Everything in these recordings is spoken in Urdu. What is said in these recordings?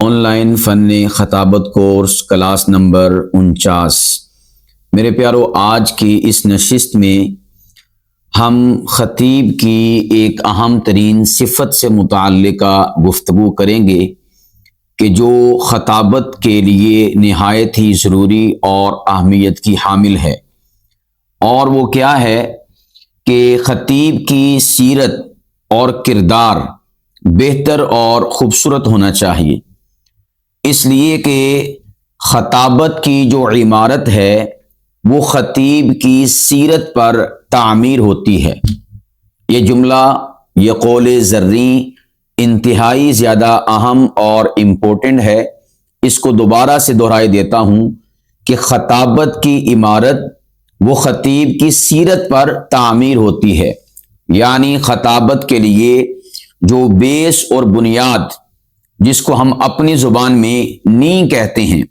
آن لائن فن خطابت کورس کلاس نمبر 49۔ میرے پیارو، آج کی اس نشست میں ہم خطیب کی ایک اہم ترین صفت سے متعلقہ گفتگو کریں گے کہ جو خطابت کے لیے نہایت ہی ضروری اور اہمیت کی حامل ہے، اور وہ کیا ہے کہ خطیب کی سیرت اور کردار بہتر اور خوبصورت ہونا چاہیے، اس لیے کہ خطابت کی جو عمارت ہے وہ خطیب کی سیرت پر تعمیر ہوتی ہے۔ یہ جملہ، یہ قول زرعی انتہائی زیادہ اہم اور امپورٹنٹ ہے۔ اس کو دوبارہ سے دہرائی دیتا ہوں کہ خطابت کی عمارت وہ خطیب کی سیرت پر تعمیر ہوتی ہے، یعنی خطابت کے لیے جو بیس اور بنیاد، جس کو ہم اپنی زبان میں نی کہتے ہیں،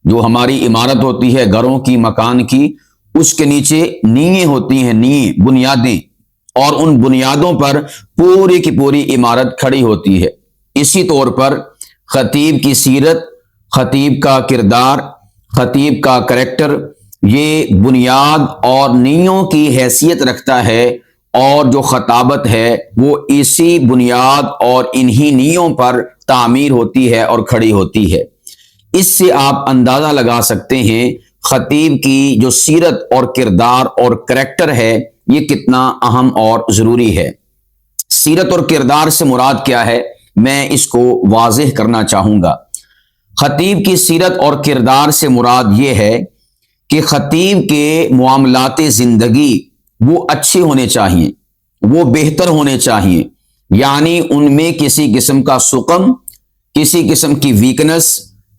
جو ہماری عمارت ہوتی ہے گھروں کی، مکان کی، اس کے نیچے نییں ہوتی ہیں، نییں، بنیادیں، اور ان بنیادوں پر پوری کی پوری عمارت کھڑی ہوتی ہے۔ اسی طور پر خطیب کی سیرت، خطیب کا کردار، خطیب کا کریکٹر، یہ بنیاد اور نیوں کی حیثیت رکھتا ہے، اور جو خطابت ہے وہ اسی بنیاد اور انہی نیوں پر تعمیر ہوتی ہے اور کھڑی ہوتی ہے۔ اس سے آپ اندازہ لگا سکتے ہیں خطیب کی جو سیرت اور کردار اور کریکٹر ہے یہ کتنا اہم اور ضروری ہے۔ سیرت اور کردار سے مراد کیا ہے، میں اس کو واضح کرنا چاہوں گا۔ خطیب کی سیرت اور کردار سے مراد یہ ہے کہ خطیب کے معاملات زندگی وہ اچھے ہونے چاہیے، وہ بہتر ہونے چاہیے، یعنی ان میں کسی قسم کا سقم، کسی قسم کی ویکنس،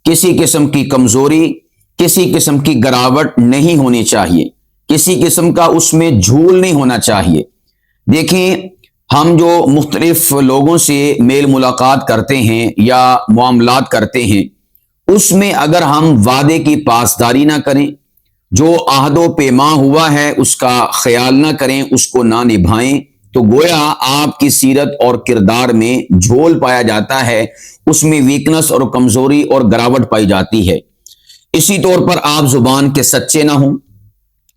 کسی قسم کی کمزوری، کسی قسم کی گراوٹ نہیں ہونی چاہیے، کسی قسم کا اس میں جھول نہیں ہونا چاہیے۔ دیکھیں، ہم جو مختلف لوگوں سے میل ملاقات کرتے ہیں یا معاملات کرتے ہیں، اس میں اگر ہم وعدے کی پاسداری نہ کریں، جو عہد و پیما ہوا ہے اس کا خیال نہ کریں، اس کو نہ نبھائیں، تو گویا آپ کی سیرت اور کردار میں جھول پایا جاتا ہے، اس میں ویکنس اور کمزوری اور گراوٹ پائی جاتی ہے۔ اسی طور پر آپ زبان کے سچے نہ ہوں،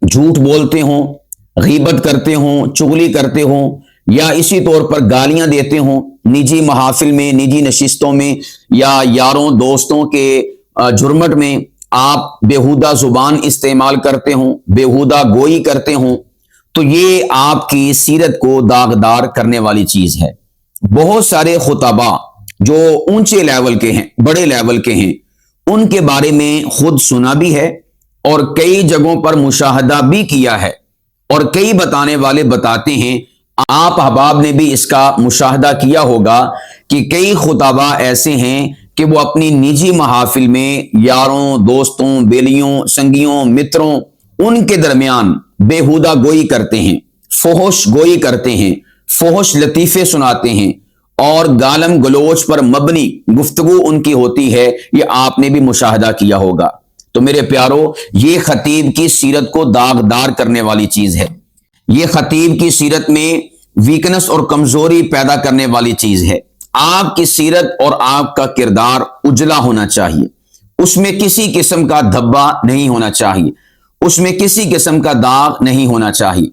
جھوٹ بولتے ہوں، غیبت کرتے ہوں، چغلی کرتے ہوں، یا اسی طور پر گالیاں دیتے ہوں، نجی محافل میں، نجی نشستوں میں، یا یاروں دوستوں کے جھرمٹ میں آپ بیہودہ زبان استعمال کرتے ہوں، بیہودہ گوئی کرتے ہوں، تو یہ آپ کی سیرت کو داغدار کرنے والی چیز ہے۔ بہت سارے خطباء جو اونچے لیول کے ہیں، بڑے لیول کے ہیں، ان کے بارے میں خود سنا بھی ہے اور کئی جگہوں پر مشاہدہ بھی کیا ہے، اور کئی بتانے والے بتاتے ہیں، آپ احباب نے بھی اس کا مشاہدہ کیا ہوگا کہ کئی خطباء ایسے ہیں کہ وہ اپنی نجی محافل میں یاروں، دوستوں، بیلیوں، سنگیوں، متروں، ان کے درمیان بیہودہ گوئی کرتے ہیں، فحش گوئی کرتے ہیں، فحش لطیفے سناتے ہیں، اور گالم گلوچ پر مبنی گفتگو ان کی ہوتی ہے۔ یہ آپ نے بھی مشاہدہ کیا ہوگا۔ تو میرے پیارو، یہ خطیب کی سیرت کو داغدار کرنے والی چیز ہے، یہ خطیب کی سیرت میں ویکنس اور کمزوری پیدا کرنے والی چیز ہے۔ آپ کی سیرت اور آپ کا کردار اجلا ہونا چاہیے، اس میں کسی قسم کا دھبا نہیں ہونا چاہیے، اس میں کسی قسم کا داغ نہیں ہونا چاہیے۔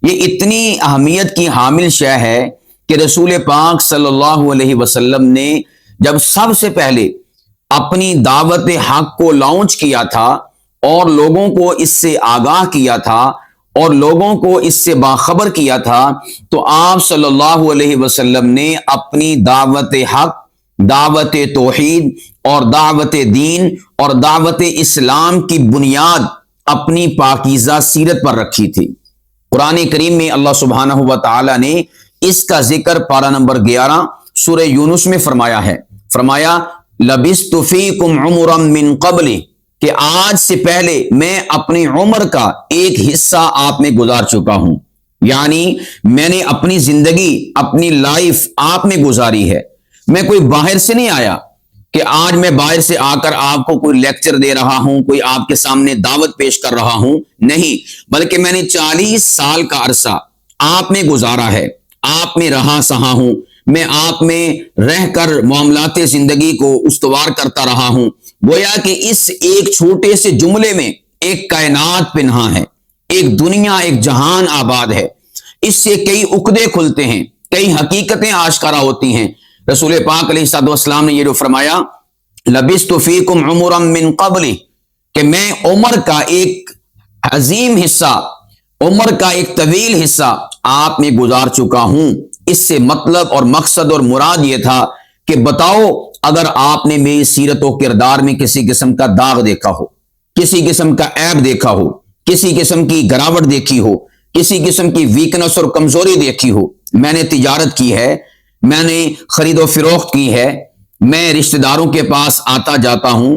یہ اتنی اہمیت کی حامل شے ہے کہ رسول پاک صلی اللہ علیہ وسلم نے جب سب سے پہلے اپنی دعوت حق کو لانچ کیا تھا اور لوگوں کو اس سے آگاہ کیا تھا اور لوگوں کو اس سے باخبر کیا تھا، تو آپ صلی اللہ علیہ وسلم نے اپنی دعوت حق، دعوت توحید اور دعوت دین اور دعوت اسلام کی بنیاد اپنی پاکیزہ سیرت پر رکھی تھی۔ قرآن کریم میں اللہ سبحانہ و تعالی نے اس کا ذکر پارہ نمبر 11 سورہ یونس میں فرمایا ہے۔ فرمایا لبثت فیکم عمرا من قبل، کہ آج سے پہلے میں اپنی عمر کا ایک حصہ آپ میں گزار چکا ہوں، یعنی میں نے اپنی زندگی، اپنی لائف آپ میں گزاری ہے۔ میں کوئی باہر سے نہیں آیا کہ آج میں باہر سے آ کر آپ کو کوئی لیکچر دے رہا ہوں، کوئی آپ کے سامنے دعوت پیش کر رہا ہوں، نہیں، بلکہ میں نے 40 سال کا عرصہ آپ میں گزارا ہے، آپ میں رہا سہا ہوں، میں آپ میں رہ کر معاملات زندگی کو استوار کرتا رہا ہوں۔ گویا کہ اس ایک چھوٹے سے جملے میں ایک کائنات پنہاں ہے، ایک دنیا، ایک جہان آباد ہے۔ اس سے کئی عقدے کھلتے ہیں، کئی حقیقتیں آشکارا ہوتی ہیں۔ رسول پاک علیہ الصلوۃ والسلام نے یہ جو فرمایا، لبثت فیکم عمرا من قبلی، کہ میں عمر کا ایک عظیم حصہ، عمر کا ایک طویل حصہ آپ میں گزار چکا ہوں۔ اس سے مطلب اور مقصد اور مراد یہ تھا کہ بتاؤ، اگر آپ نے میری سیرت و کردار میں کسی قسم کا داغ دیکھا ہو، کسی قسم کا عیب دیکھا ہو، کسی قسم کی گراوٹ دیکھی ہو، کسی قسم کی ویکنس اور کمزوری دیکھی ہو، میں نے تجارت کی ہے، میں نے خرید و فروخت کی ہے، میں رشتہ داروں کے پاس آتا جاتا ہوں،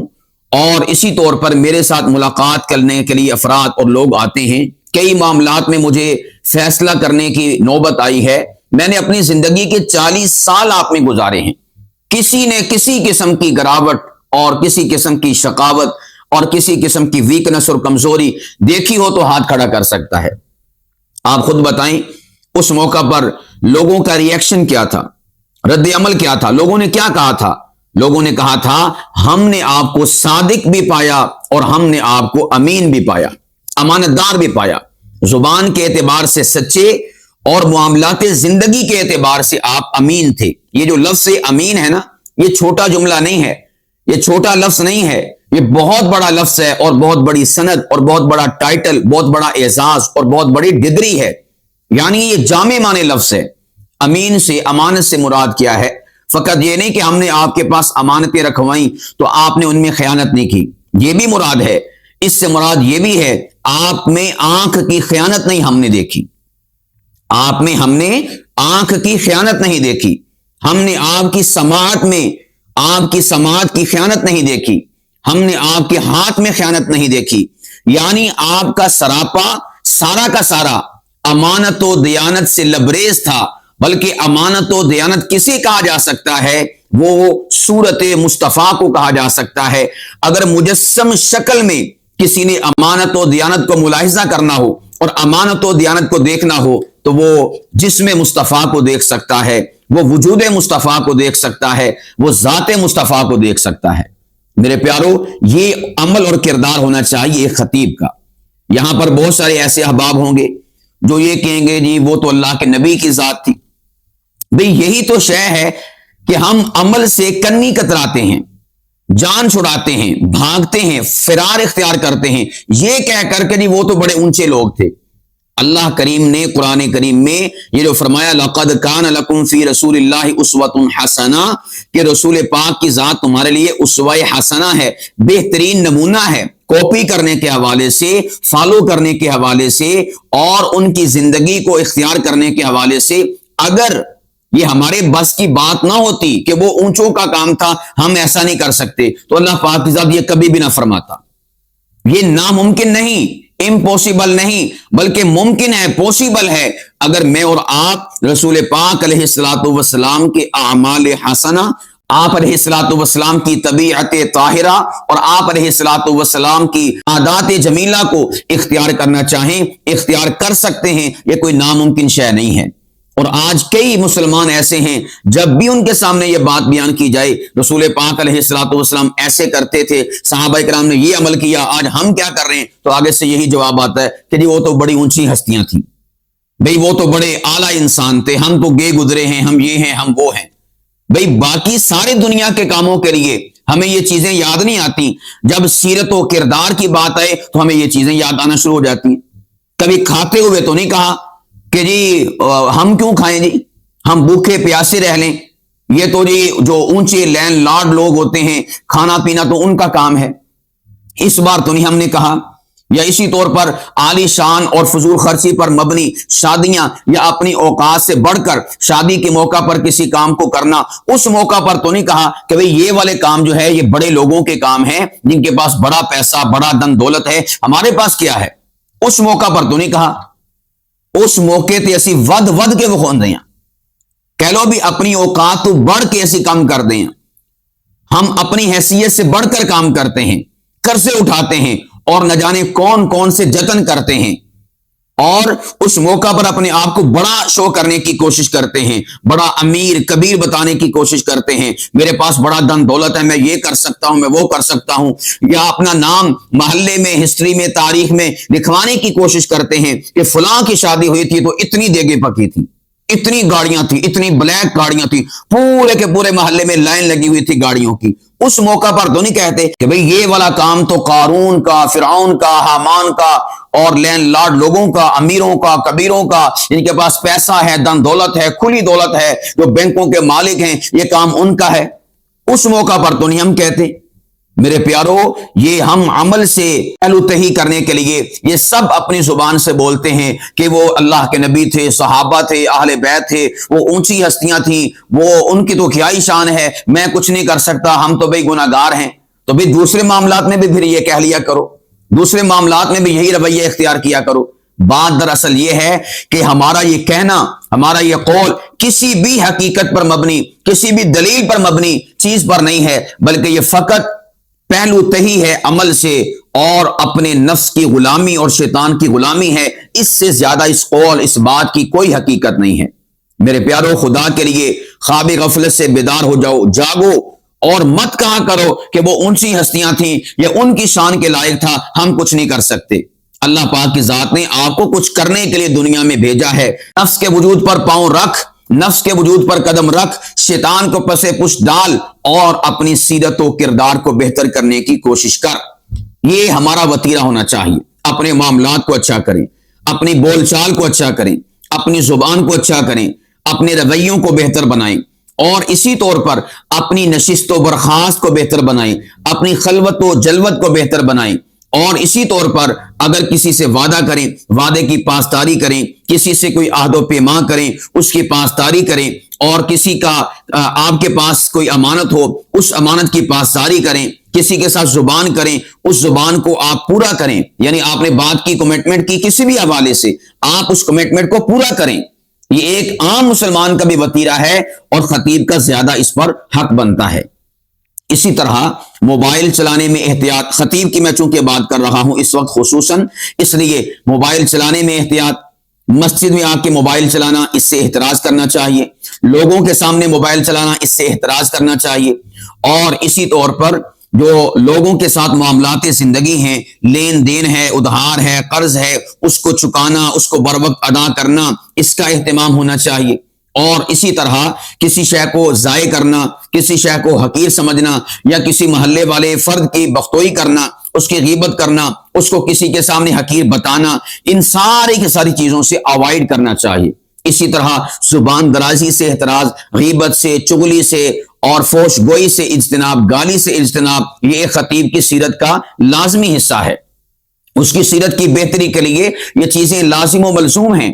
اور اسی طور پر میرے ساتھ ملاقات کرنے کے لیے افراد اور لوگ آتے ہیں، کئی معاملات میں مجھے فیصلہ کرنے کی نوبت آئی ہے، میں نے اپنی زندگی کے 40 سال آپ میں گزارے ہیں، کسی نے کسی قسم کی گراوٹ اور کسی قسم کی شقاوت اور کسی قسم کی ویکنس اور کمزوری دیکھی ہو تو ہاتھ کھڑا کر سکتا ہے۔ آپ خود بتائیں اس موقع پر لوگوں کا ری ایکشن کیا تھا، رد عمل کیا تھا؟ لوگوں نے کیا کہا تھا؟ لوگوں نے کہا تھا ہم نے آپ کو صادق بھی پایا اور ہم نے آپ کو امین بھی پایا، امانت دار بھی پایا، زبان کے اعتبار سے سچے اور معاملات زندگی کے اعتبار سے آپ امین تھے۔ یہ جو لفظ امین ہے نا، یہ چھوٹا جملہ نہیں ہے، یہ چھوٹا لفظ نہیں ہے، یہ بہت بڑا لفظ ہے اور بہت بڑی سند اور بہت بڑا ٹائٹل، بہت بڑا اعزاز اور بہت بڑی ڈگری ہے، یعنی یہ جامع معنی لفظ ہے۔ امین سے، امانت سے مراد کیا ہے؟ فقط یہ نہیں کہ ہم نے آپ کے پاس امانتیں رکھوائیں تو آپ نے ان میں خیانت نہیں کی، یہ بھی مراد ہے۔ اس سے مراد یہ بھی ہے آپ میں آنکھ کی خیانت نہیں ہم نے دیکھی، آپ میں ہم نے آنکھ کی خیانت نہیں دیکھی، ہم نے آپ کی سماعت میں آپ کی سماعت کی خیانت نہیں دیکھی، ہم نے آپ کے ہاتھ میں خیانت نہیں دیکھی، یعنی آپ کا سراپا سارا کا سارا امانت و دیانت سے لبریز تھا۔ بلکہ امانت و دیانت کسے کہا جا سکتا ہے؟ وہ صورت مصطفیٰ کو کہا جا سکتا ہے۔ اگر مجسم شکل میں کسی نے امانت و دیانت کو ملاحظہ کرنا ہو اور امانت و دیانت کو دیکھنا ہو تو وہ جسم مصطفیٰ کو دیکھ سکتا ہے، وہ وجود مصطفیٰ کو دیکھ سکتا ہے، وہ ذات مصطفیٰ کو دیکھ سکتا ہے۔ میرے پیارو، یہ عمل اور کردار ہونا چاہیے ایک خطیب کا۔ یہاں پر بہت سارے ایسے احباب ہوں گے جو یہ کہیں گے جی وہ تو اللہ کے نبی کی ذات تھی۔ بھئی یہی تو شے ہے کہ ہم عمل سے کنی کتراتے ہیں، جان چھڑاتے ہیں، بھاگتے ہیں، فرار اختیار کرتے ہیں، یہ کہہ کر کے جی وہ تو بڑے اونچے لوگ تھے۔ اللہ کریم نے قرآن کریم میں یہ جو فرمایا لَقَدْ كَانَ لَكُمْ فِي رَسُولِ اللَّهِ أُسْوَةٌ حَسَنَةٌ، کہ رسول پاک کی ذات تمہارے لیے اسوہ حسنہ ہے، بہترین نمونہ ہے، کاپی کرنے کے حوالے سے، فالو کرنے کے حوالے سے اور ان کی زندگی کو اختیار کرنے کے حوالے سے۔ اگر یہ ہمارے بس کی بات نہ ہوتی کہ وہ اونچوں کا کام تھا، ہم ایسا نہیں کر سکتے، تو اللہ پاک کی ذات یہ کبھی بھی نہ فرماتا۔ یہ ناممکن نہیں، امپوسیبل نہیں، بلکہ ممکن ہے، پوسیبل ہے۔ اگر میں اور آپ رسول پاک علیہ الصلوۃ والسلام کے اعمال حسنہ، آپ علیہ الصلوۃ والسلام کی طبیعت طاہرہ اور آپ علیہ الصلوۃ والسلام کی عادات جمیلہ کو اختیار کرنا چاہیں، اختیار کر سکتے ہیں، یہ کوئی ناممکن شے نہیں ہے۔ اور آج کئی مسلمان ایسے ہیں، جب بھی ان کے سامنے یہ بات بیان کی جائے رسول پاک علیہ الصلوۃ والسلام ایسے کرتے تھے، صحابہ کرام نے یہ عمل کیا، آج ہم کیا کر رہے ہیں، تو آگے سے یہی جواب آتا ہے کہ جی وہ تو بڑی اونچی ہستیاں تھیں، بھئی وہ تو بڑے اعلیٰ انسان تھے، ہم تو گئے گزرے ہیں، ہم یہ ہیں، ہم وہ ہیں۔ بھئی باقی سارے دنیا کے کاموں کے لیے ہمیں یہ چیزیں یاد نہیں آتی، جب سیرت و کردار کی بات آئے تو ہمیں یہ چیزیں یاد آنا شروع ہو جاتی ہیں۔ کبھی کھاتے ہوئے تو نہیں کہا کہ جی ہم کیوں کھائیں جی، ہم بھوکے پیاسے رہ لیں، یہ تو جی جو اونچے لینڈ لارڈ لوگ ہوتے ہیں کھانا پینا تو ان کا کام ہے، اس بار تو نہیں ہم نے کہا۔ یا اسی طور پر عالی شان اور فضول خرچی پر مبنی شادیاں یا اپنی اوقات سے بڑھ کر شادی کے موقع پر کسی کام کو کرنا، اس موقع پر تو نہیں کہا کہ بھئی یہ والے کام جو ہے یہ بڑے لوگوں کے کام ہیں جن کے پاس بڑا پیسہ بڑا دن دولت ہے، ہمارے پاس کیا ہے، اس موقع پر تو نہیں کہا۔ اس موقع تے اسی ود کے وکھون دیاں، کہہ لو بھی اپنی اوقات تو بڑھ کے ایسی کام کر دیں، ہم اپنی حیثیت سے بڑھ کر کام کرتے ہیں، قرضے اٹھاتے ہیں اور نہ جانے کون کون سے جتن کرتے ہیں، اور اس موقع پر اپنے آپ کو بڑا شو کرنے کی کوشش کرتے ہیں، بڑا امیر کبیر بتانے کی کوشش کرتے ہیں، میرے پاس بڑا دن دولت ہے، میں یہ کر سکتا ہوں، میں وہ کر سکتا ہوں، یا اپنا نام محلے میں، ہسٹری میں، تاریخ میں لکھوانے کی کوشش کرتے ہیں کہ فلاں کی شادی ہوئی تھی تو اتنی دیگیں پکی تھی، اتنی گاڑیاں تھی، اتنی بلیک گاڑیاں تھی، پورے کے پورے محلے میں لائن لگی ہوئی تھی گاڑیوں کی۔ اس موقع پر تو نہیں کہتے کہ بھئی یہ والا کام تو قارون کا، فرعون کا، حامان کا اور لینڈ لارڈ لوگوں کا، امیروں کا، کبیروں کا، جن کے پاس پیسہ ہے، دن دولت ہے، کھلی دولت ہے، جو بینکوں کے مالک ہیں، یہ کام ان کا ہے۔ اس موقع پر تو نہیں ہم کہتے۔ میرے پیارو، یہ ہم عمل سے پہلو تہی کرنے کے لیے یہ سب اپنی زبان سے بولتے ہیں کہ وہ اللہ کے نبی تھے، صحابہ تھے، اہل بیت تھے، وہ اونچی ہستیاں تھیں، وہ ان کی تو کیا ہی شان ہے، میں کچھ نہیں کر سکتا، ہم تو بھئی گناہگار ہیں۔ تو بھئی دوسرے معاملات میں بھی پھر یہ کہہ لیا کرو، دوسرے معاملات میں بھی یہی رویہ اختیار کیا کرو۔ بات دراصل یہ ہے کہ ہمارا یہ کہنا، ہمارا یہ قول کسی بھی حقیقت پر مبنی، کسی بھی دلیل پر مبنی چیز پر نہیں ہے، بلکہ یہ فقط پہلو تہی ہے عمل سے، اور اپنے نفس کی غلامی اور شیطان کی غلامی ہے۔ اس سے زیادہ اس قول، اس بات کی کوئی حقیقت نہیں ہے۔ میرے پیارو، خدا کے لیے خواب غفلت سے بیدار ہو جاؤ، جاگو، اور مت کہا کرو کہ وہ اونچی ہستیاں تھیں یا ان کی شان کے لائق تھا، ہم کچھ نہیں کر سکتے۔ اللہ پاک کی ذات نے آپ کو کچھ کرنے کے لیے دنیا میں بھیجا ہے۔ نفس کے وجود پر پاؤں رکھ، نفس کے وجود پر قدم رکھ، شیطان کو پسے پشت ڈال، اور اپنی سیرت و کردار کو بہتر کرنے کی کوشش کر۔ یہ ہمارا وتیرہ ہونا چاہیے۔ اپنے معاملات کو اچھا کریں، اپنی بول چال کو اچھا کریں، اپنی زبان کو اچھا کریں، اپنے رویوں کو بہتر بنائیں، اور اسی طور پر اپنی نشست و برخاست کو بہتر بنائیں، اپنی خلوت و جلوت کو بہتر بنائیں، اور اسی طور پر اگر کسی سے وعدہ کریں، وعدے کی پاسداری کریں، کسی سے کوئی عہد و پیمان کریں، اس کی پاسداری کریں، اور کسی کا آپ کے پاس کوئی امانت ہو، اس امانت کی پاسداری کریں، کسی کے ساتھ زبان کریں، اس زبان کو آپ پورا کریں، یعنی آپ نے بات کی، کمٹمنٹ کی کسی بھی حوالے سے، آپ اس کمٹمنٹ کو پورا کریں۔ یہ ایک عام مسلمان کا بھی وتیرہ ہے، اور خطیب کا زیادہ اس پر حق بنتا ہے۔ اسی طرح موبائل چلانے میں احتیاط، خطیب کی میں چونکہ بات کر رہا ہوں اس وقت خصوصاً، اس لیے موبائل چلانے میں احتیاط، مسجد میں آ کے موبائل چلانا، اس سے احتراز کرنا چاہیے، لوگوں کے سامنے موبائل چلانا، اس سے احتراز کرنا چاہیے، اور اسی طور پر جو لوگوں کے ساتھ معاملات زندگی ہیں، لین دین ہے، ادھار ہے، قرض ہے، اس کو چکانا، اس کو بر وقت ادا کرنا، اس کا اہتمام ہونا چاہیے۔ اور اسی طرح کسی شے کو ضائع کرنا، کسی شے کو حقیر سمجھنا، یا کسی محلے والے فرد کی بختوئی کرنا، اس کی غیبت کرنا، اس کو کسی کے سامنے حقیر بتانا، ان ساری کی ساری چیزوں سے اوائڈ کرنا چاہیے۔ اسی طرح زبان درازی سے احتراز، غیبت سے، چغلی سے، اور فحش گوئی سے اجتناب، گالی سے اجتناب، یہ ایک خطیب کی سیرت کا لازمی حصہ ہے۔ اس کی سیرت کی بہتری کے لیے یہ چیزیں لازم و ملزوم ہیں۔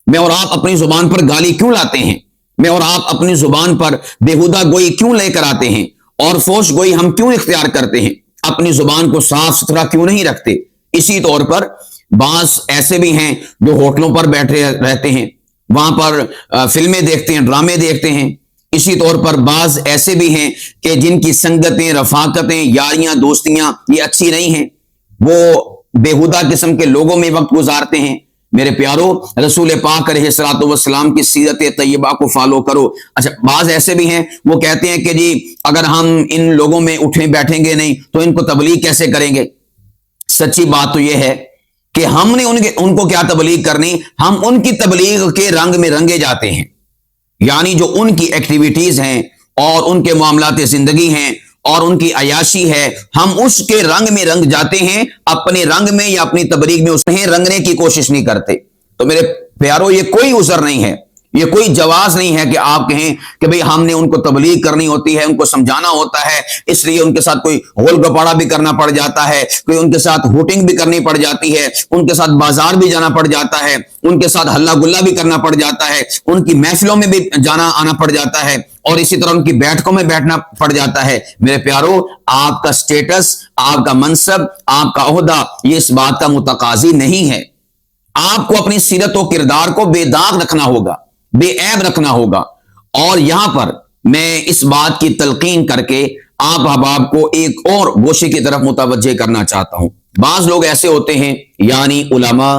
میں اور آپ اپنی زبان پر گالی کیوں لاتے ہیں؟ میں اور آپ اپنی زبان پر بےہودہ گوئی کیوں لے کر آتے ہیں؟ اور فحش گوئی ہم کیوں اختیار کرتے ہیں؟ اپنی زبان کو صاف ستھرا کیوں نہیں رکھتے؟ اسی طور پر بعض ایسے بھی ہیں جو ہوٹلوں پر بیٹھے رہتے ہیں، وہاں پر فلمیں دیکھتے ہیں، ڈرامے دیکھتے ہیں۔ اسی طور پر بعض ایسے بھی ہیں کہ جن کی سنگتیں، رفاقتیں، یاریاں، دوستیاں یہ اچھی نہیں ہیں، وہ بےہودہ قسم کے لوگوں میں وقت گزارتے ہیں۔ میرے پیارو، رسول پاک علیہ الصلوۃ والسلام کی سیرت طیبہ کو فالو کرو۔ اچھا، بعض ایسے بھی ہیں وہ کہتے ہیں کہ جی اگر ہم ان لوگوں میں اٹھیں بیٹھیں گے نہیں تو ان کو تبلیغ کیسے کریں گے؟ سچی بات تو یہ ہے کہ ہم نے ان کو کیا تبلیغ کرنی، ہم ان کی تبلیغ کے رنگ میں رنگے جاتے ہیں، یعنی جو ان کی ایکٹیویٹیز ہیں اور ان کے معاملات زندگی ہیں اور ان کی عیاشی ہے، ہم اس کے رنگ میں رنگ جاتے ہیں، اپنے رنگ میں یا اپنی تبلیغ میں اسے رنگنے کی کوشش نہیں کرتے۔ تو میرے پیارو، یہ کوئی عذر نہیں ہے، یہ کوئی جواز نہیں ہے کہ آپ کہیں کہ بھئی ہم نے ان کو تبلیغ کرنی ہوتی ہے، ان کو سمجھانا ہوتا ہے، اس لیے ان کے ساتھ کوئی غول گپاڑا بھی کرنا پڑ جاتا ہے، کوئی ان کے ساتھ ہوٹنگ بھی کرنی پڑ جاتی ہے، ان کے ساتھ بازار بھی جانا پڑ جاتا ہے، ان کے ساتھ ہلا گلا بھی کرنا پڑ جاتا ہے، ان کی محفلوں میں بھی جانا آنا پڑ جاتا ہے، اور اسی طرح ان کی بیٹھکوں میں بیٹھنا پڑ جاتا ہے۔ میرے پیارو، آپ کا سٹیٹس، آپ کا منصب، آپ کا عہدہ یہ اس بات کا متقاضی نہیں ہے۔ آپ کو اپنی سیرت و کردار کو بے داغ رکھنا ہوگا، بے عیب رکھنا ہوگا۔ اور یہاں پر میں اس بات کی تلقین کر کے آپ احباب کو ایک اور گوشے کی طرف متوجہ کرنا چاہتا ہوں۔ بعض لوگ ایسے ہوتے ہیں، یعنی علماء،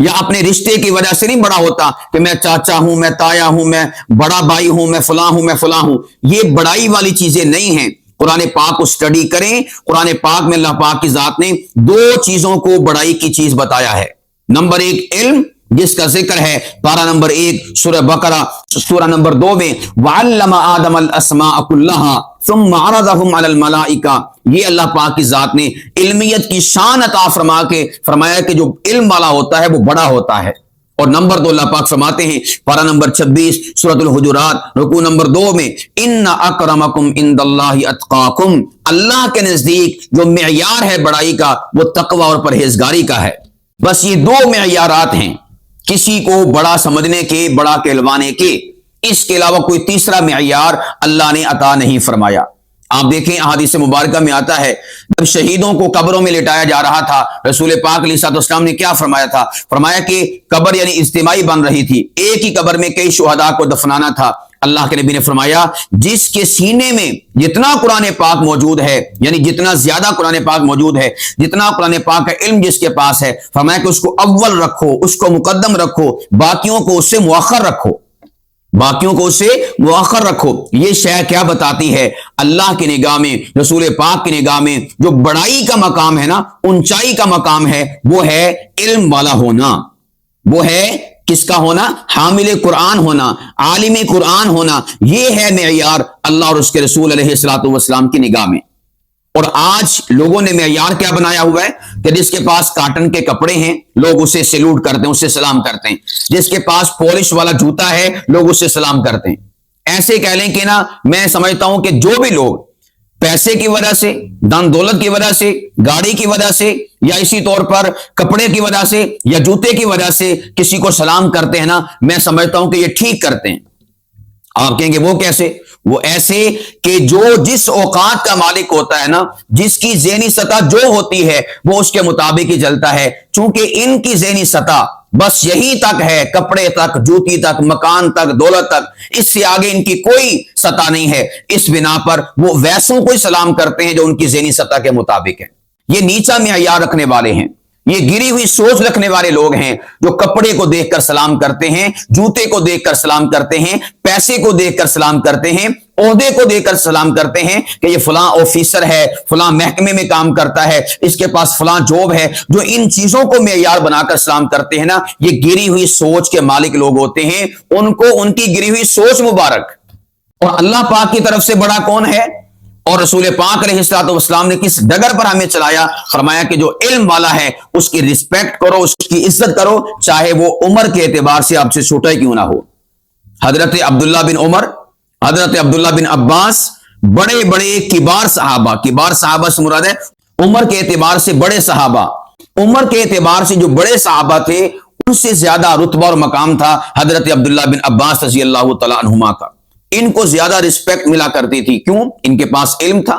یا اپنے رشتے کی وجہ سے نہیں بڑا ہوتا کہ میں چاچا ہوں، میں تایا ہوں، میں بڑا بھائی ہوں، میں فلاں ہوں، میں فلاں ہوں. یہ بڑائی والی چیزیں نہیں ہیں. قرآن پاک کو سٹڈی کریں. قرآن پاک میں اللہ پاک کی ذات نے دو چیزوں کو بڑائی کی چیز بتایا ہے. نمبر ایک علم، جس کا ذکر ہے پارہ نمبر 1 سورہ بقرہ سورہ نمبر 2 میں وَعَلَّمَ آدَمَ الْأَسْمَاءَ كُلَّهَا ثُمَّ عَرَضَهُمْ عَلَى الْمَلَائِكَةِ. یہ اللہ پاک کی ذات نے علمیت کی شان عطا فرمایا کہ جو علم والا ہوتا ہے وہ بڑا ہوتا ہے. اور نمبر 2 اللہ پاک فرماتے ہیں پارہ نمبر 26 سورۃ الحجرات رکوع نمبر 2 میں ان اکرمکم عند اللہ اتقاکم. اللہ کے نزدیک جو معیار ہے بڑائی کا وہ تقوی اور پرہیزگاری کا ہے. بس یہ دو معیارات ہیں کسی کو بڑا سمجھنے کے، بڑا کہلوانے کے. اس کے علاوہ کوئی تیسرا معیار اللہ نے عطا نہیں فرمایا. آپ دیکھیں احادیث مبارکہ میں آتا ہے جب شہیدوں کو قبروں میں لٹایا جا رہا تھا رسول پاک علیہ الصلوۃ والسلام نے کیا فرمایا تھا؟ فرمایا کہ قبر یعنی اجتماعی بن رہی تھی، ایک ہی قبر میں کئی شہداء کو دفنانا تھا. اللہ کے نبی نے فرمایا جس کے سینے میں جتنا قرآن پاک موجود ہے، یعنی جتنا زیادہ قرآن پاک موجود ہے، جتنا قرآن پاک کا علم جس کے پاس ہے، فرمایا کہ اس کو اول رکھو، اس کو مقدم رکھو، باقیوں کو اس سے مؤخر رکھو، باقیوں کو اس سے مؤخر رکھو. یہ شے کیا بتاتی ہے؟ اللہ کی نگاہ میں، رسول پاک کی نگاہ میں جو بڑائی کا مقام ہے نا، اونچائی کا مقام ہے، وہ ہے علم والا ہونا. وہ ہے کس کا ہونا؟ حامل قرآن ہونا، عالم قرآن ہونا. یہ ہے معیار اللہ اور اس کے رسول علیہ الصلوۃ والسلام کی نگاہ میں. اور آج لوگوں نے معیار کیا بنایا ہوا ہے کہ جس کے پاس کاٹن کے کپڑے ہیں لوگ اسے سیلوٹ کرتے ہیں، اسے سلام کرتے ہیں. جس کے پاس پالش والا جوتا ہے لوگ اسے سلام کرتے ہیں. ایسے کہہ لیں کہ نا میں سمجھتا ہوں کہ جو بھی لوگ پیسے کی وجہ سے، دن دولت کی وجہ سے، گاڑی کی وجہ سے، یا اسی طور پر کپڑے کی وجہ سے یا جوتے کی وجہ سے کسی کو سلام کرتے ہیں نا، میں سمجھتا ہوں کہ یہ ٹھیک کرتے ہیں. آپ کہیں گے وہ کیسے؟ وہ ایسے کہ جو جس اوقات کا مالک ہوتا ہے نا، جس کی ذہنی سطح جو ہوتی ہے وہ اس کے مطابق ہی چلتا ہے. چونکہ ان کی ذہنی سطح بس یہی تک ہے، کپڑے تک، جوتی تک، مکان تک، دولت تک، اس سے آگے ان کی کوئی سطح نہیں ہے. اس بنا پر وہ ویسوں کو سلام کرتے ہیں جو ان کی ذہنی سطح کے مطابق ہے. یہ نیچا معیار رکھنے والے ہیں، یہ گری ہوئی سوچ رکھنے والے لوگ ہیں جو کپڑے کو دیکھ کر سلام کرتے ہیں، جوتے کو دیکھ کر سلام کرتے ہیں، پیسے کو دیکھ کر سلام کرتے ہیں، عہدے کو دیکھ کر سلام کرتے ہیں کہ یہ فلاں آفیسر ہے، فلاں محکمے میں کام کرتا ہے، اس کے پاس فلاں جاب ہے. جو ان چیزوں کو معیار بنا کر سلام کرتے ہیں نا، یہ گری ہوئی سوچ کے مالک لوگ ہوتے ہیں. ان کو ان کی گری ہوئی سوچ مبارک. اور اللہ پاک کی طرف سے بڑا کون ہے؟ اور رسول پاک علیہ الصلوۃ والسلام نے کس ڈگر پر ہمیں چلایا؟ فرمایا کہ جو علم والا ہے اس کی رسپیکٹ کرو، اس کی عزت کرو، چاہے وہ عمر کے اعتبار سے آپ سے چھوٹا ہی کیوں نہ ہو. حضرت عبداللہ بن عمر، حضرت عبداللہ بن عباس، بڑے بڑے کبار صحابہ سے مراد ہے عمر کے اعتبار سے بڑے صحابہ. عمر کے اعتبار سے جو بڑے صحابہ تھے ان سے زیادہ رتبہ اور مقام تھا حضرت عبداللہ بن عباس رضی اللہ تعالی عنہما کا. ان کو زیادہ رسپیکٹ ملا کرتی تھی. کیوں؟ ان کے پاس علم تھا.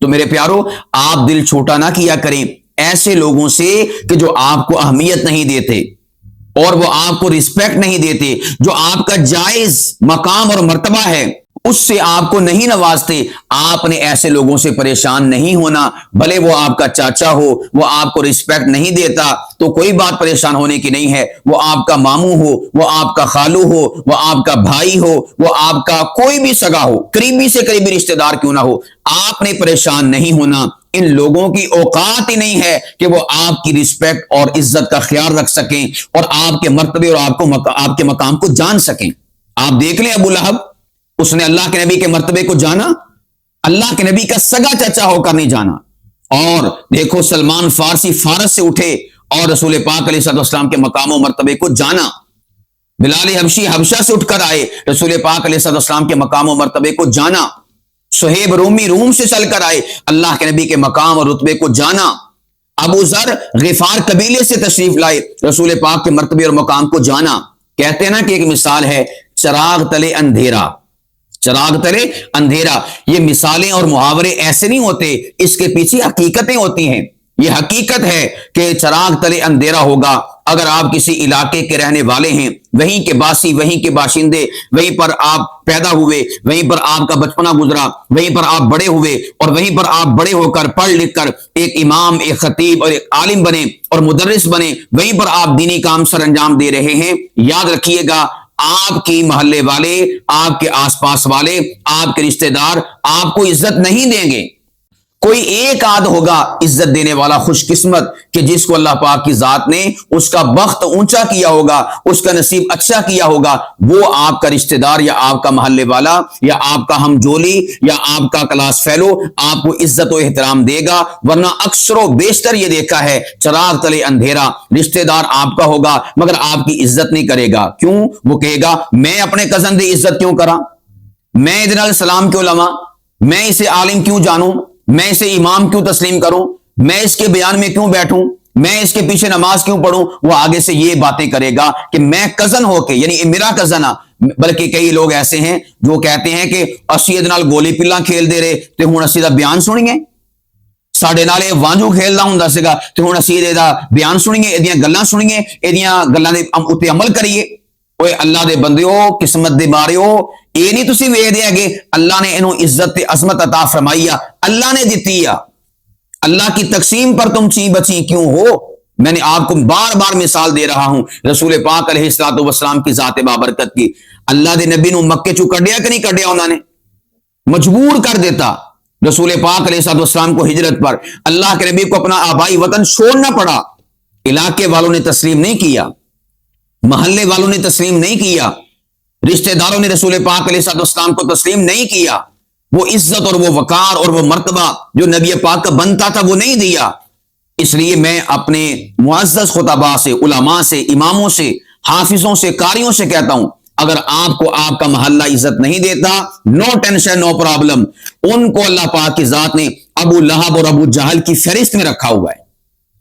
تو میرے پیارو، آپ دل چھوٹا نہ کیا کریں ایسے لوگوں سے کہ جو آپ کو اہمیت نہیں دیتے اور وہ آپ کو رسپیکٹ نہیں دیتے، جو آپ کا جائز مقام اور مرتبہ ہے اس سے آپ کو نہیں نوازتے. آپ نے ایسے لوگوں سے پریشان نہیں ہونا. بھلے وہ آپ کا چاچا ہو، وہ آپ کو رسپیکٹ نہیں دیتا تو کوئی بات پریشان ہونے کی نہیں ہے. وہ آپ کا ماموں ہو، وہ آپ کا خالو ہو، وہ آپ کا بھائی ہو، وہ آپ کا کوئی بھی سگا ہو، قریبی سے قریبی رشتہ دار کیوں نہ ہو، آپ نے پریشان نہیں ہونا. ان لوگوں کی اوقات ہی نہیں ہے کہ وہ آپ کی رسپیکٹ اور عزت کا خیال رکھ سکیں اور آپ کے مرتبے اور آپ کے مقام کو جان سکیں. آپ دیکھ لیں ابو لہب، اس نے اللہ کے نبی کے مرتبے کو جانا، اللہ کے نبی کا سگا چچا ہو کر نہیں جانا. اور دیکھو سلمان فارسی فارس سے اٹھے اور رسول پاک علیہ السلام کے مقام و مرتبے کو جانا. بلال حبشی حبشہ سے اٹھ کر آئے، رسول پاک علیہ السلام کے مقام و مرتبے کو جانا. صہیب رومی روم سے چل کر آئے، اللہ کے نبی کے مقام اور رتبے کو جانا. ابو ذر غفار قبیلے سے تشریف لائے، رسول پاک کے مرتبے اور مقام کو جانا. کہتے ہیں نا کہ ایک مثال ہے چراغ تلے اندھیرا، چراغ تلے اندھیرا. یہ مثالیں اور محاورے ایسے نہیں ہوتے، اس کے پیچھے حقیقتیں ہوتی ہیں. یہ حقیقت ہے کہ چراغ تلے اندھیرا ہوگا۔ اگر آپ کسی علاقے کے رہنے والے ہیں، وہیں کے باسی، وہیں کے باشندے، وہیں پر آپ پیدا ہوئے، وہیں پر آپ کا بچپنا گزرا، وہیں پر آپ بڑے ہوئے، اور وہیں پر آپ بڑے ہو کر پڑھ لکھ کر ایک امام، ایک خطیب اور ایک عالم بنے اور مدرس بنے، وہیں پر آپ دینی کام سر انجام دے رہے ہیں، یاد رکھیے گا آپ کی محلے والے، آپ کے آس پاس والے، آپ کے رشتہ دار آپ کو عزت نہیں دیں گے۔ کوئی ایک آدھ ہوگا عزت دینے والا خوش قسمت کہ جس کو اللہ پاک کی ذات نے اس کا بخت اونچا کیا ہوگا، اس کا نصیب اچھا کیا ہوگا، وہ آپ کا رشتہ دار یا آپ کا محلے والا یا آپ کا ہم جولی یا آپ کا کلاس فیلو آپ کو عزت و احترام دے گا، ورنہ اکثر و بیشتر یہ دیکھا ہے چراغ تلے اندھیرا، رشتہ دار آپ کا ہوگا مگر آپ کی عزت نہیں کرے گا۔ کیوں؟ وہ کہے گا میں اپنے کزن دی عزت کیوں کراں، میں ادھر السلام کیوں لواں، میں اسے عالم کیوں جانوں، میں اسے امام کیوں تسلیم کروں، میں اس کے بیان میں کیوں بیٹھوں، میں اس کے پیچھے نماز کیوں پڑھوں۔ وہ آگے سے یہ باتیں کرے گا کہ میں کزن ہو کے، یعنی میرا کزن آ، بلکہ کئی لوگ ایسے ہیں جو کہتے ہیں کہ اسی ادھر نال گولی پلاں کھیل دے رہے تے ہن اسی دا بیان سنیے، ساڈے نال اے وانجو کھیلدا ہوندا سیگا تے ہن اسی دا بیان سنیے، ایدیاں گلاں سنیے، ایدیاں گلاں دے اوتے عمل کریے۔ اوے اللہ دے بندیو، قسمت دے ماریو، یہ نہیں تسی ویکھ دے کہ اللہ نے انہوں عزت تے عظمت عطا فرمائی، اللہ نے دیتی ہے، اللہ کی تقسیم پر تم چی بچی کیوں ہو۔ میں نے آپ کو بار بار مثال دے رہا ہوں رسول پاک علیہ الصلوۃ والسلام کی ذات بابرکت کی۔ اللہ دے نبی نو مکے چوں کڈیا کہ نہیں کڈیا، انہوں نے مجبور کر دیتا رسول پاک علیہ الصلوۃ والسلام کو ہجرت پر۔ اللہ کے نبی کو اپنا آبائی وطن چھوڑنا پڑا، علاقے والوں نے تسلیم نہیں کیا، محلے والوں نے تسلیم نہیں کیا، رشتہ داروں نے رسول پاک علیہ الصلوۃ والسلام کو تسلیم نہیں کیا، وہ عزت اور وہ وقار اور وہ مرتبہ جو نبی پاک کا بنتا تھا وہ نہیں دیا۔ اس لیے میں اپنے معزز خطباء سے، علماء سے، اماموں سے، حافظوں سے، قاریوں سے کہتا ہوں، اگر آپ کو آپ کا محلہ عزت نہیں دیتا، نو ٹینشن، نو پرابلم، ان کو اللہ پاک کی ذات نے ابو لہب اور ابو جہل کی فہرست میں رکھا ہوا ہے۔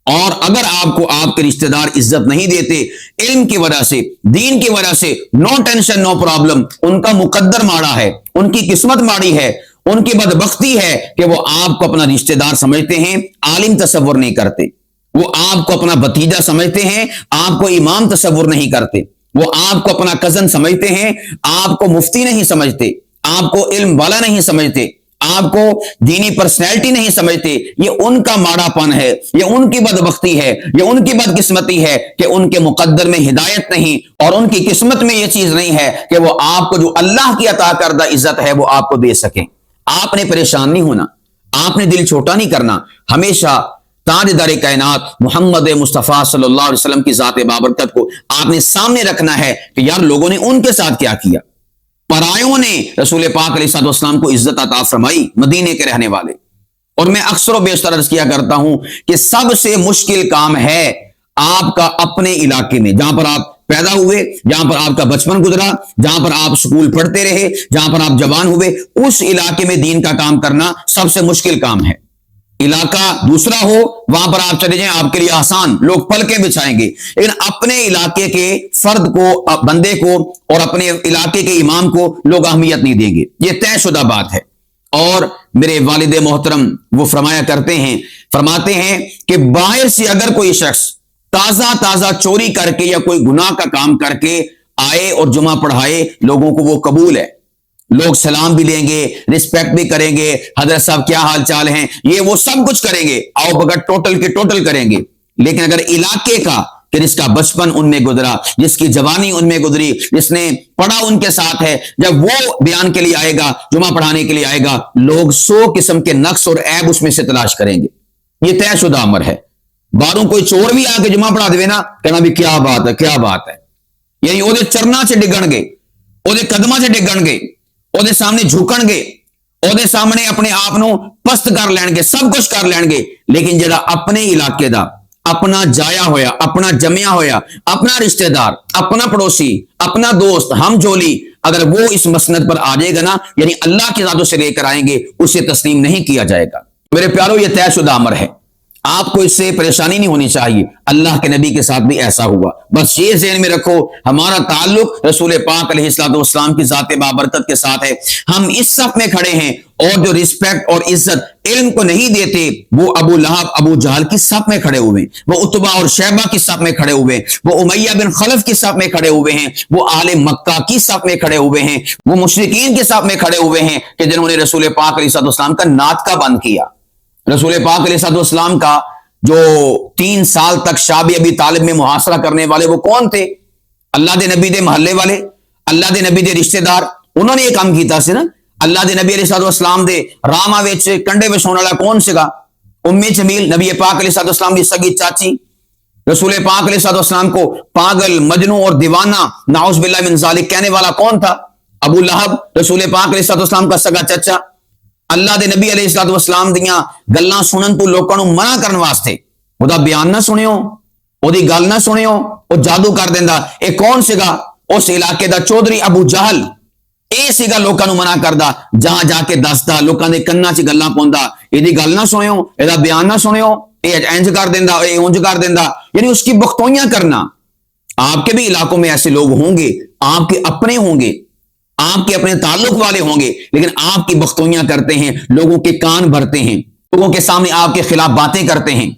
اور اگر آپ کو آپ کے رشتہ دار عزت نہیں دیتے، علم کی وجہ سے، دین کی وجہ سے، نو ٹینشن، نو پرابلم، ان کا مقدر ماڑا ہے، ان کی قسمت ماڑی ہے، ان کی بدبختی ہے کہ وہ آپ کو اپنا رشتہ دار سمجھتے ہیں، عالم تصور نہیں کرتے، وہ آپ کو اپنا بھتیجا سمجھتے ہیں، آپ کو امام تصور نہیں کرتے، وہ آپ کو اپنا کزن سمجھتے ہیں، آپ کو مفتی نہیں سمجھتے، آپ کو علم والا نہیں سمجھتے، آپ کو دینی پرسنالٹی نہیں سمجھتے۔ یہ ان کا ماڑا پن ہے، یہ ان کی بدبختی ہے، یہ ان کی بدقسمتی ہے کہ ان کے مقدر میں ہدایت نہیں، اور ان کی قسمت میں یہ چیز نہیں ہے کہ وہ آپ کو جو اللہ کی عطا کردہ عزت ہے وہ آپ کو دے سکیں۔ آپ نے پریشان نہیں ہونا، آپ نے دل چھوٹا نہیں کرنا، ہمیشہ تاجدار کائنات محمد مصطفیٰ صلی اللہ علیہ وسلم کی ذات بابرکت کو آپ نے سامنے رکھنا ہے کہ یار لوگوں نے ان کے ساتھ کیا کیا، پرایوں نے رسول پاک علیہ السلام کو عزت عطا فرمائی، مدینے کے رہنے والے۔ اور میں اکثر و بیشتر عرض کیا کرتا ہوں کہ سب سے مشکل کام ہے آپ کا اپنے علاقے میں، جہاں پر آپ پیدا ہوئے، جہاں پر آپ کا بچپن گزرا، جہاں پر آپ سکول پڑھتے رہے، جہاں پر آپ جوان ہوئے، اس علاقے میں دین کا کام کرنا سب سے مشکل کام ہے۔ علاقہ دوسرا ہو، وہاں پر آپ چلے جائیں، آپ کے لیے آسان، لوگ پلکیں بچھائیں گے، لیکن اپنے علاقے کے فرد کو، بندے کو اور اپنے علاقے کے امام کو لوگ اہمیت نہیں دیں گے، یہ طے شدہ بات ہے۔ اور میرے والد محترم وہ فرماتے ہیں کہ باہر سے اگر کوئی شخص تازہ چوری کر کے یا کوئی گناہ کا کام کر کے آئے اور جمعہ پڑھائے، لوگوں کو وہ قبول ہے، لوگ سلام بھی لیں گے، رسپیکٹ بھی کریں گے، حضرت صاحب کیا حال چال ہیں، یہ وہ سب کچھ کریں گے، آؤ بغیر ٹوٹل کے ٹوٹل کریں گے۔ لیکن اگر علاقے کا کہ جس کا بچپن ان میں گزرا، جس کی جوانی ان میں گزری، جس نے پڑھا ان کے ساتھ ہے، جب وہ بیان کے لیے آئے گا، جمعہ پڑھانے کے لیے آئے گا، لوگ 100 قسم کے نقص اور عیب اس میں سے تلاش کریں گے۔ یہ طے شدہ امر ہے۔ باروں کوئی چور بھی آ کے جمعہ پڑھا دے نا، کہنا بھی کیا بات ہے، کیا بات ہے، یعنی وہ چرنا سے ڈگن گے، وہ قدمہ سے ڈگن گے، وہ سامنے جھکن گے، وہ سامنے اپنے آپ نو پست کر لین گے، سب کچھ کر لین گے، لیکن جڑا اپنے علاقے دا، اپنا جایا ہویا، اپنا جمیا ہویا، اپنا رشتہ دار، اپنا پڑوسی، اپنا دوست، ہم جولی، اگر وہ اس مسند پر آ جائے گا نا، یعنی اللہ کی ذاتوں سے لے کر آئیں گے، اسے تسلیم نہیں کیا جائے گا۔ میرے پیارو، یہ طے شدہ امر ہے۔ آپ کو اس سے پریشانی نہیں ہونی چاہیے. اللہ کے نبی کے ساتھ بھی ایسا ہوا. بس یہ ذہن میں رکھو ہمارا تعلق رسول پاک علیہ الصلوۃ والسلام کی ذات بابرکت کے ساتھ ہے. ہم اس صف میں کھڑے ہیں اور جو رسپیکٹ اور عزت علم کو نہیں دیتے وہ ابو لہب ابو جہل کی صف میں کھڑے ہوئے, وہ عتبہ اور شیبہ کی صف میں کھڑے ہوئے, وہ امیہ بن خلف کی صف میں کھڑے ہوئے ہیں, وہ آل مکہ کی صف میں کھڑے ہوئے ہیں, وہ مشرکین کی صف میں کھڑے ہوئے ہیں کہ جنہوں نے رسول پاک علیہ الصلوۃ والسلام کا ناطقہ بند کیا. رسول پاک علیہ الصلوۃ والسلام کا جو 3 سال تک شاب ابی طالب میں محاصرہ کرنے والے وہ کون تھے؟ اللہ دے نبی دے محلے والے, اللہ دے نبی دے رشتہ دار. انہوں نے یہ کام کیتا سی نا. اللہ دے نبی علیہ الصلوۃ والسلام دے راما وچ کنڈے وچھون والا کون سیگا؟ ام جمیل, نبی پاک علیہ الصلوۃ والسلام دی سگی چاچی. رسول پاک علیہ الصلوۃ والسلام کو پاگل, مجنوں اور دیوانہ نعوذ باللہ من ذالک کہنے والا کون تھا؟ ابو لہب, رسول پاک علیہ الصلوۃ والسلام کا سگا چچا. اللہ دے نبی علیہ الصلوۃ والسلام دیاں گلاں سنن تو لوکاں نوں منع کرن واسطے او دا بیان نہ سنیو, او دی گل نہ سنیو, او جادو کر دیندا. اے کون سیگا؟ اس علاقے دا چودھری ابو جہل. اے سیگا لوکاں نوں منع کردا, جہاں جا کے دسدا, لوکاں دے کناں چ گلاں پوندا, اے دی گل نہ سنیو, اے دا بیان نہ سنیو, اے انج کر دیندا, اے اونج کر دیندا. یعنی اس کی بختوئیاں کرنا. آپ کے بھی علاقوں میں ایسے لوگ ہوں گے, آپ کے اپنے ہوں گے, آپ کے اپنے تعلق والے ہوں گے, لیکن آپ کی بختوئیاں کرتے ہیں, لوگوں کے کان بھرتے ہیں, لوگوں کے سامنے آپ کے خلاف باتیں کرتے ہیں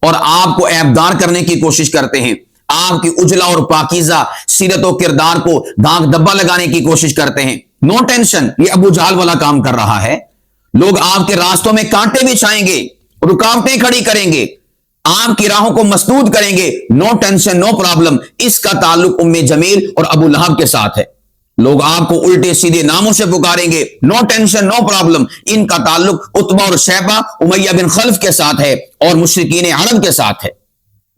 اور آپ کو عیبدار کرنے کی کوشش کرتے ہیں. آپ کی اجلا اور پاکیزہ سیرت و کردار کو داغ دبا لگانے کی کوشش کرتے ہیں. نو ٹینشن, یہ ابو جہل والا کام کر رہا ہے. لوگ آپ کے راستوں میں کانٹے بچھائیں گے, رکاوٹیں کھڑی کریں گے, آپ کی راہوں کو مسدود کریں گے. نو ٹینشن, نو پرابلم. اس کا تعلق ام جمیل اور ابو لہب کے ساتھ ہے. لوگ آپ کو الٹے سیدھے ناموں سے پکاریں گے. نو ٹینشن, نو پرابلم. ان کا تعلق عتبہ اور شیبہ, امیہ بن خلف کے ساتھ ہے اور مشرکین عرب کے ساتھ ہے.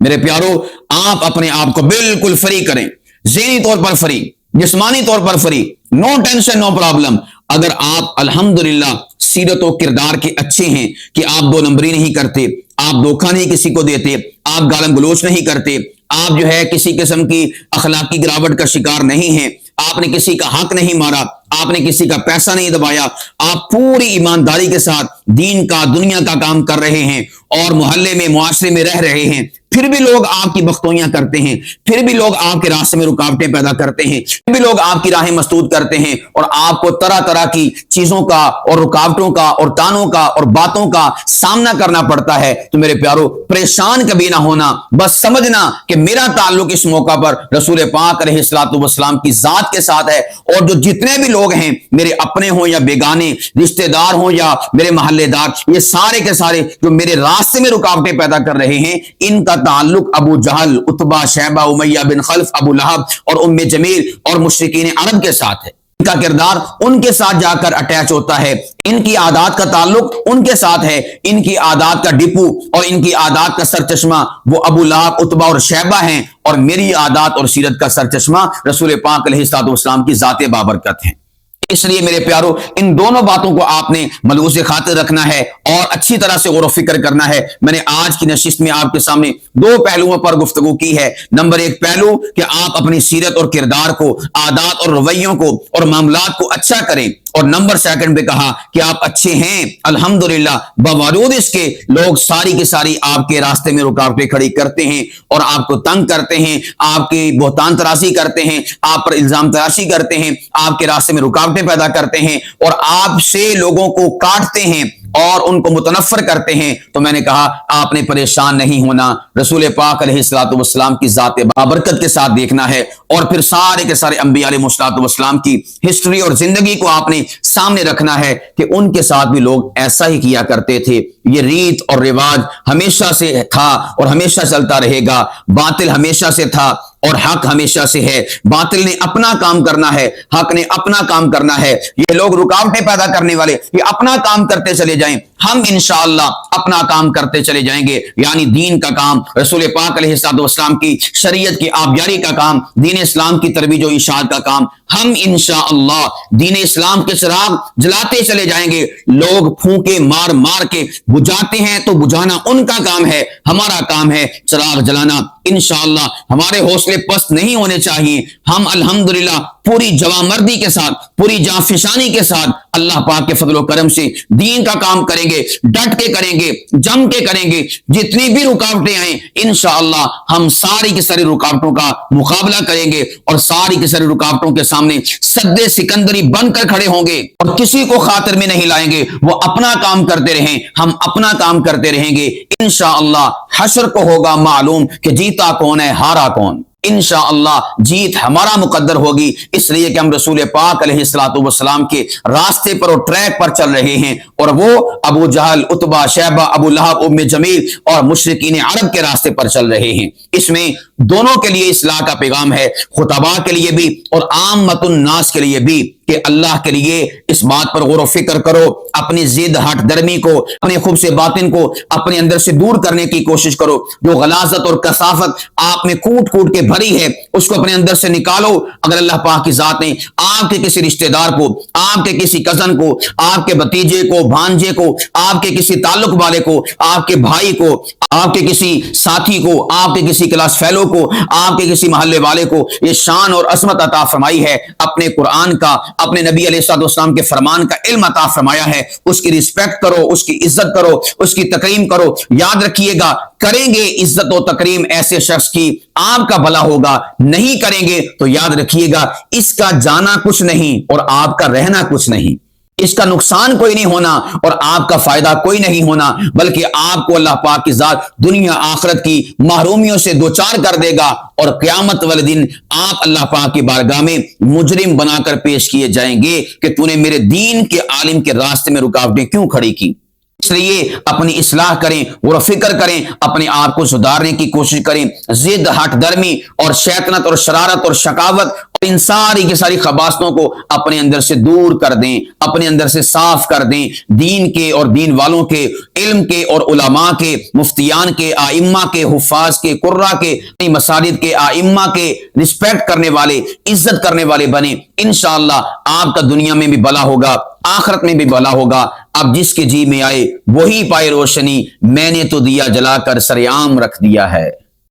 میرے پیارو, آپ اپنے آپ کو بالکل فری کریں, ذہنی طور پر فری, جسمانی طور پر free. No tension, no problem. اگر آپ الحمدللہ سیرت و کردار کے اچھے ہیں کہ آپ 2 نمبری نہیں کرتے, آپ دھوکہ نہیں کسی کو دیتے, آپ گالم گلوچ نہیں کرتے, آپ جو ہے کسی قسم کی اخلاقی گراوٹ کا شکار نہیں ہیں, آپ نے کسی کا حق نہیں مارا, آپ نے کسی کا پیسہ نہیں دبایا, آپ پوری ایمانداری کے ساتھ دین کا دنیا کا کام کر رہے ہیں اور محلے میں معاشرے میں رہ رہے ہیں, پھر بھی لوگ آپ کی بختوئیاں کرتے ہیں, پھر بھی لوگ آپ کے راستے میں رکاوٹیں پیدا کرتے ہیں, پھر بھی لوگ آپ کی راہیں مسدود کرتے ہیں اور آپ کو طرح طرح کی چیزوں کا اور رکاوٹوں کا اور تانوں کا اور باتوں کا سامنا کرنا پڑتا ہے, تو میرے پیارو پریشان کبھی نہ ہونا. بس سمجھنا کہ میرا تعلق اس موقع پر رسول پاک علیہ الصلوۃ والسلام کی ذات کے ساتھ ہے, اور جو جتنے بھی لوگ ہیں, میرے اپنے ہوں یا بیگانے, رشتہ دار ہوں یا میرے محلے دار, یہ سارے کے سارے جو میرے راستے میں رکاوٹیں پیدا کر رہے ہیں, ان کا تعلق ابو جہل, عتبہ, شیبہ, امیہ بن خلف, ابو لہب اور ام جمیل اور مشرکین عرب کے ساتھ ہے. ان کا کردار ان کے ساتھ جا کر اٹیچ ہوتا ہے, ان کی عادات کا تعلق ان کے ساتھ ہے, ان کی عادات کا ڈپو اور ان کی عادات کا سرچشمہ وہ ابو لہب, عتبہ اور شیبہ ہیں, اور میری عادات اور سیرت کا سرچشمہ رسول پاک علیہ الصلوۃ والسلام کی ذات بابرکت ہے. اس لیے میرے پیارو ان دونوں باتوں کو آپ نے ملحوظ خاطر رکھنا ہے اور اچھی طرح سے غور و فکر کرنا ہے. میں نے آج کی نشست میں آپ کے سامنے 2 پہلوؤں پر گفتگو کی ہے. نمبر 1 پہلو کہ آپ اپنی سیرت اور کردار کو, عادات اور رویوں کو اور معاملات کو اچھا کریں, اور نمبر 2 پہ کہا کہ آپ اچھے ہیں الحمدللہ, باوجود اس کے لوگ ساری کی ساری آپ کے راستے میں رکاوٹیں کھڑی کرتے ہیں اور آپ کو تنگ کرتے ہیں, آپ کی بہتان تراشی کرتے ہیں, آپ پر الزام تراشی کرتے ہیں, آپ کے راستے میں رکاوٹیں پیدا کرتے ہیں اور آپ سے لوگوں کو کاٹتے ہیں اور ان کو متنفر کرتے ہیں. تو میں نے کہا آپ نے پریشان نہیں ہونا, رسول پاک علیہ الصلوۃ والسلام کی ذات بابرکت کے ساتھ دیکھنا ہے, اور پھر سارے کے سارے انبیاء علیہ الصلوۃ والسلام کی ہسٹری اور زندگی کو آپ نے سامنے رکھنا ہے کہ ان کے ساتھ بھی لوگ ایسا ہی کیا کرتے تھے. یہ ریت اور رواج ہمیشہ سے تھا اور ہمیشہ چلتا رہے گا. باطل ہمیشہ سے تھا اور حق ہمیشہ سے ہے. باطل نے اپنا کام کرنا ہے, حق نے اپنا کام کرنا ہے. یہ لوگ رکاوٹیں پیدا کرنے والے یہ اپنا کام کرتے چلے جائیں, ہم انشاءاللہ اپنا کام کرتے چلے جائیں گے, یعنی دین کا کام, رسول پاک علیہ الصلوۃ والسلام کی شریعت کی آبیاری کا کام, دین اسلام کی ترویج و اشاعت کا کام. ہم انشاءاللہ دین اسلام کے چراغ جلاتے چلے جائیں گے. لوگ پھونکے مار مار کے بجھاتے ہیں تو بجھانا ان کا کام ہے, ہمارا کام ہے چراغ جلانا. انشاءاللہ ہمارے حوصلے پست نہیں ہونے چاہیے. ہم الحمدللہ پوری جوامردی کے ساتھ, پوری جانفشانی کے ساتھ اللہ پاک کے فضل و کرم سے دین کا کام کریں گے. گے، ڈٹ کے کریں گے، جم کے کریں گے، جتنی بھی رکاوٹیں آئیں انشاءاللہ ہم ساری کی ساری رکاوٹوں کا مقابلہ کریں گے اور ساری کی ساری رکاوٹوں کے سامنے سد سکندری بن کر کھڑے ہوں گے اور کسی کو خاطر میں نہیں لائیں گے۔ وہ اپنا کام کرتے رہیں، ہم اپنا کام کرتے رہیں گے، انشاءاللہ حشر کو ہوگا معلوم کہ جیتا کون ہے، ہارا کون۔ انشاءاللہ جیت ہمارا مقدر ہوگی، اس لیے کہ ہم رسول پاک علیہ الصلوۃ والسلام کے راستے پر اور ٹریک پر چل رہے ہیں، اور وہ ابو جہل، عتبہ، شیبہ، ابو لہب، ام جمیل اور مشرکین عرب کے راستے پر چل رہے ہیں۔ اس میں دونوں کے لیے اصلاح کا پیغام ہے، خطباء کے لیے بھی اور عامت الناس کے لیے بھی، کہ اللہ کے لیے اس بات پر غور و فکر کرو، اپنی ضد ہٹ درمی کو، اپنے خوب سے باطن کو اپنے اندر سے دور کرنے کی کوشش کرو۔ جو غلاظت اور کثافت آپ میں کوٹ کوٹ کے بھری ہے اس کو اپنے اندر سے نکالو۔ اگر اللہ پاک کی ذات نے آپ کے کسی رشتہ دار کو، آپ کے کسی کزن کو، آپ کے بھتیجے کو، بھانجے کو، آپ کے کسی تعلق والے کو، آپ کے بھائی کو، آپ کے کسی ساتھی کو، آپ کے کسی کلاس فیلو کو، آپ کے کسی محلے والے کو یہ شان اور عظمت عطا فرمائی ہے، اپنے قرآن کا، اپنے نبی علیہ الصلوۃ والسلام کے فرمان کا علم عطا فرمایا ہے، اس کی رسپیکٹ کرو، اس کی عزت کرو، اس کی تکریم کرو۔ یاد رکھیے گا، کریں گے عزت و تکریم ایسے شخص کی آپ کا بھلا ہوگا، نہیں کریں گے تو یاد رکھیے گا اس کا جانا کچھ نہیں اور آپ کا رہنا کچھ نہیں، اس کا نقصان کوئی نہیں ہونا اور آپ کا فائدہ کوئی نہیں ہونا، بلکہ آپ کو اللہ پاک کی ذات دنیا آخرت کی محرومیوں سے دوچار کر دے گا، اور قیامت والے دن آپ اللہ پاک کی بارگاہ میں مجرم بنا کر پیش کیے جائیں گے کہ تو نے میرے دین کے عالم کے راستے میں رکاوٹیں کیوں کھڑی کی۔ اس لیے اپنی اصلاح کریں، غور و فکر کریں، اپنے آپ کو سدھارنے کی کوشش کریں، ضد ہٹ درمی اور شیطنت اور شرارت اور شقاوت اور ان ساری کی ساری خباثتوں کو اپنے اندر سے دور کر دیں، اپنے اندر سے صاف کر دیں۔ دین کے اور دین والوں کے، علم کے اور علماء کے، مفتیان کے، آئمہ کے، حفاظ کے، قرہ کے، مساجد کے آئمہ کے رسپیکٹ کرنے والے، عزت کرنے والے بنے۔ انشاءاللہ آپ کا دنیا میں بھی بھلا ہوگا، آخرت میں بھی بھلا ہوگا۔ اب جس کے جی میں آئے وہی پائے روشنی، میں نے تو دیا جلا کر سر عام رکھ دیا ہے۔